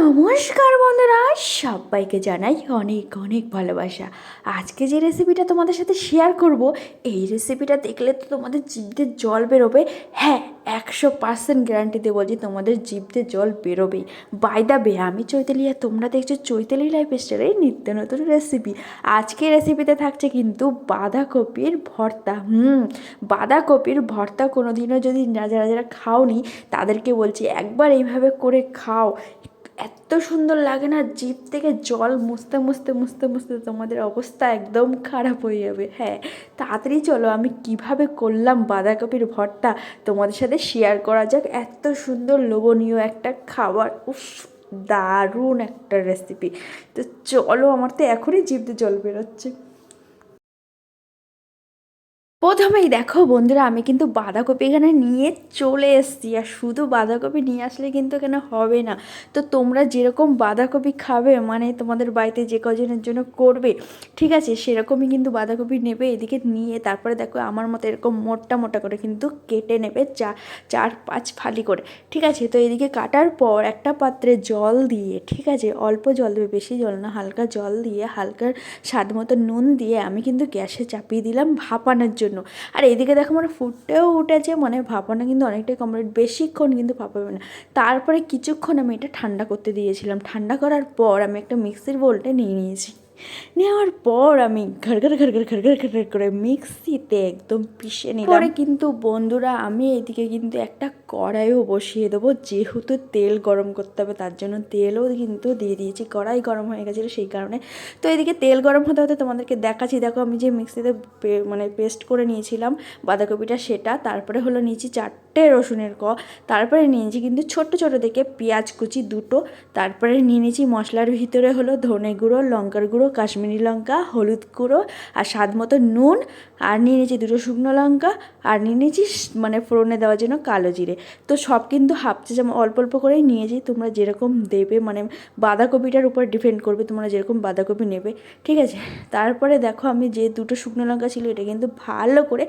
নমস্কার বন্ধুরা, সবাইকে জানাই অনেক অনেক ভালোবাসা। আজকে যে রেসিপিটা তোমাদের সাথে শেয়ার করব, এই রেসিপিটা দেখলে তো তোমাদের জিভতে জল বেরোবে। হ্যাঁ, 100% গ্যারান্টি দিয়ে বলছি তোমাদের জিভতে জল বেরোবেই। বাই দ্য বে, আমি চৈতালি আর তোমরা দেখছো চৈতালি লাইফস্টাইলের নিত্য নতুন রেসিপি। আজকে রেসিপিতে থাকছে কিন্তু বাঁধাকপির ভর্তা। বাঁধাকপির ভর্তা কোনো দিনও যদি যারা যারা খাওনি তাদেরকে বলছি একবার এইভাবে করে খাও। এত সুন্দর লাগে না, জিভ থেকে জল মুছতে মুছতে মুছতে মুছতে তোমাদের অবস্থা একদম খারাপ হয়ে যাবে। হ্যাঁ, তাড়াতাড়ি চলো আমি কিভাবে করলাম বাঁধাকপির ভর্তা তোমাদের সাথে শেয়ার করা যাক। এত সুন্দর লোভনীয় একটা খাবার, উফ, দারুণ একটা রেসিপি। তো চলো, আমার তো এখনই জিভতে জল বেরোচ্ছে। প্রথমেই দেখো বন্ধুরা, আমি কিন্তু বাঁধাকপি এখানে নিয়ে চলে এসেছি। আর শুধু বাঁধাকপি নিয়ে আসলে কিন্তু এখানে হবে না। তো তোমরা যেরকম বাঁধাকপি খাবে, মানে তোমাদের বাড়িতে যে কজনের জন্য করবে, ঠিক আছে, সেরকমই কিন্তু বাঁধাকপি নেবে। এদিকে নিয়ে তারপরে দেখো আমার মতো এরকম মোটা মোটা করে কিন্তু কেটে নেবে, 4-5 ফালি করে। ঠিক আছে, তো এদিকে কাটার পর একটা পাত্রে জল দিয়ে, ঠিক আছে, অল্প জল দেবে, বেশি জল না, হালকা জল দিয়ে, হালকা স্বাদ মতো নুন দিয়ে আমি কিন্তু গ্যাসে চাপিয়ে দিলাম ভাপানোর জন্য। আর এদিকে দেখো আমার ফুটতেও উঠেছে, মানে ভাপানো কিন্তু অনেকটাই কমপ্লিট, বেশিক্ষণ কিন্তু ভাপাবে না। তারপরে কিছুক্ষণ আমি এটা ঠান্ডা করতে দিয়েছিলাম। ঠান্ডা করার পর আমি একটা মিক্সির বোলটা নিয়ে নিয়েছি। নেওয়ার পর আমি ঘরঘর ঘরঘর ঘরঘর ঘরঘর করে মিক্সিতে একদম পিষে নিলাম। পরে কিন্তু বন্ধুরা আমি এদিকে কিন্তু একটা কড়াইও বসিয়ে দেবো, যেহেতু তেল গরম করতে হবে, তার জন্য তেলও কিন্তু দিয়ে দিয়েছি। কড়াই গরম হয়ে গেছিলো সেই কারণে। তো এদিকে তেল গরম হতে হতে তোমাদেরকে দেখাচ্ছি। দেখো আমি যে মিক্সিতে মানে পেস্ট করে নিয়েছিলাম বাঁধাকপিটা, সেটা। তারপরে হলো নিয়েছি 4টে রসুনের তারপরে নিয়েছি কিন্তু ছোট ছোট দেখে পেঁয়াজ কুচি 2টো। তারপরে নিয়ে নিয়েছি মশলার ভিতরে হলো ধনে গুঁড়ো, লঙ্কার গুঁড়ো, কাশ্মীরি লঙ্কা, হলুদ গুঁড়ো, আর স্বাদ মতো নুন। আর নিয়ে নিয়েছি 2টো শুকনো লঙ্কা। আর নিয়ে নিয়েছি মানে ফোড়নে দেওয়ার জন্য কালো জিরে। তো সব কিন্তু হাফ চা চামচ অল্প অল্প করেই নিয়েছি। তোমরা যেরকম দেবে, মানে বাঁধাকপিটার উপর ডিপেন্ড করবে তোমরা যেরকম বাঁধাকপি নেবে, ঠিক আছে। তারপরে দেখো আমি যে 2টো শুকনো লঙ্কা ছিল এটা কিন্তু ভালো করে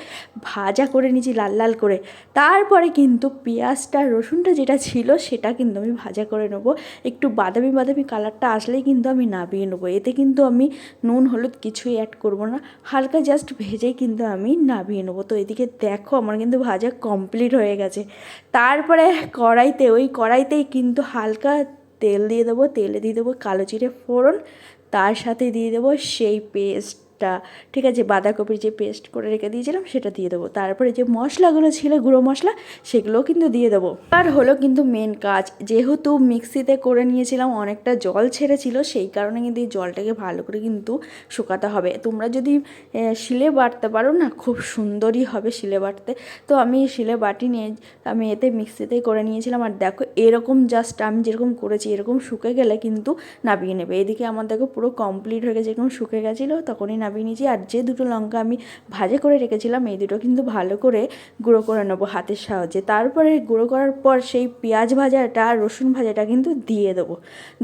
ভাজা করে নিয়েছি, লাল লাল করে। তারপরে কিন্তু পেঁয়াজটা রসুনটা যেটা ছিল সেটা কিন্তু আমি ভাজা করে নেবো। একটু বাদামি বাদামি কালারটা আসলেই কিন্তু আমি নামিয়ে নেবো। এতে কিন্তু আমি নুন হলুদ কিছুই অ্যাড করব না, হালকা জাস্ট ভেজেই কিন্তু আমি নামিয়ে নেবো। তো এদিকে দেখো আমার কিন্তু ভাজা কমপ্লিট হয়ে গেছে। তারপরে কড়াইতেই কিন্তু হালকা তেল দিয়ে দেবো। তেলে দিয়ে দেবো কালো জিরে ফোড়ন, তার সাথে দিয়ে দেবো সেই পেস্টটা, ঠিক আছে, বাঁধাকপির যে পেস্ট করে রেখে দিয়েছিলাম সেটা দিয়ে দেবো। তারপরে যে মশলাগুলো ছিল গুঁড়ো মশলা, সেগুলোও কিন্তু দিয়ে দেবো। আর হলো কিন্তু মেন কাজ, যেহেতু মিক্সিতে করে নিয়েছিলাম অনেকটা জল ছেড়েছিল, সেই কারণে কিন্তু এই জলটাকে ভালো করে কিন্তু শুকাতে হবে। তোমরা যদি শিলে বাটতে পারো না, খুব সুন্দরই হবে শিলে বাটতে। তো আমি শিলে বাটি নিয়ে আমি এতে মিক্সিতেই করে নিয়েছিলাম। আর দেখো এরকম জাস্ট আমি যেরকম করেছি এরকম শুকে গেলে কিন্তু নামিয়ে নেবে। এদিকে আমার দেখো পুরো কমপ্লিট হয়ে গেছে, এরকম শুকে গেছিলো তখনই নামিয়ে নিয়েছি। আর যে 2টো লঙ্কা আমি ভাজা করে রেখেছিলাম, এই 2টো কিন্তু ভালো করে গুঁড়ো করে নেবো হাতের সাহায্যে। তারপরে গুঁড়ো করার পর সেই পেঁয়াজ ভাজাটা আর রসুন ভাজাটা কিন্তু দিয়ে দেবো।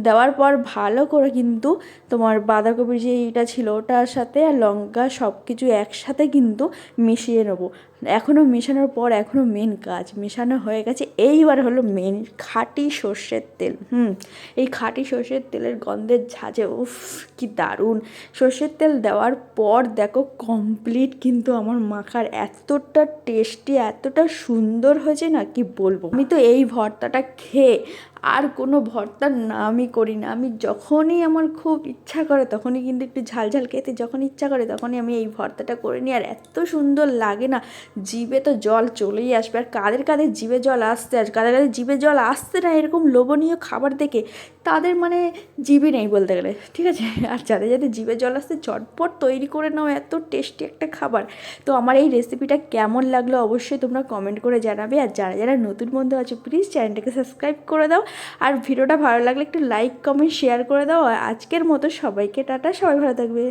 দেওয়ার পর ভালো করে কিন্তু তোমার বাঁধাকপির যে এটা ছিল ওটার সাথে আর লঙ্কা সব কিছু একসাথে কিন্তু মিশিয়ে নেবো। এখনও মেশানোর পর এখনও মেন কাজ, মেশানো হয়ে গেছে, এইবার হলো মেন খাঁটি সর্ষের তেল। এই খাঁটি সর্ষের তেলের গন্ধের ঝাঁঝে উফ, কি দারুণ। সর্ষের তেল দেওয়ার পর দেখো কমপ্লিট কিন্তু আমার মাখার এতটা টেস্টি, এতটা সুন্দর হয়েছে না, কি বলবো। আমি তো এই ভর্তাটা খেয়ে আর কোনো ভর্তার নামই করি না। আমি যখনই আমার খুব ইচ্ছা করে তখনই কিন্তু একটু ঝাল ঝাল খেতে যখন ইচ্ছা করে তখনই আমি এই ভর্তাটা করে নিই। আর এত সুন্দর লাগে না, জিভে তো জল চলেই আসবে। আর কাদের কাদের জিভে জল আসছে, আর কাদের কাদের জিভে জল আসছে না এরকম লোভনীয় খাবার দেখে, তাদের মানে জিভে নেই বলতে গেলে, ঠিক আছে। আর যাদের যাদের জিভে জল আসছে চটপট তৈরি করে নাও এত টেস্টি একটা খাবার। তো আমার এই রেসিপিটা কেমন লাগলো অবশ্যই তোমরা কমেন্ট করে জানাবে। আর যারা যারা নতুন বন্ধু আছো প্লিজ চ্যানেলটাকে সাবস্ক্রাইব করে দাও। আর ভিডিওটা ভালো লাগলে একটু লাইক কমেন্ট শেয়ার করে দাও। আজকের মতো সবাইকে টাটা, সবাই ভালো থাকবে।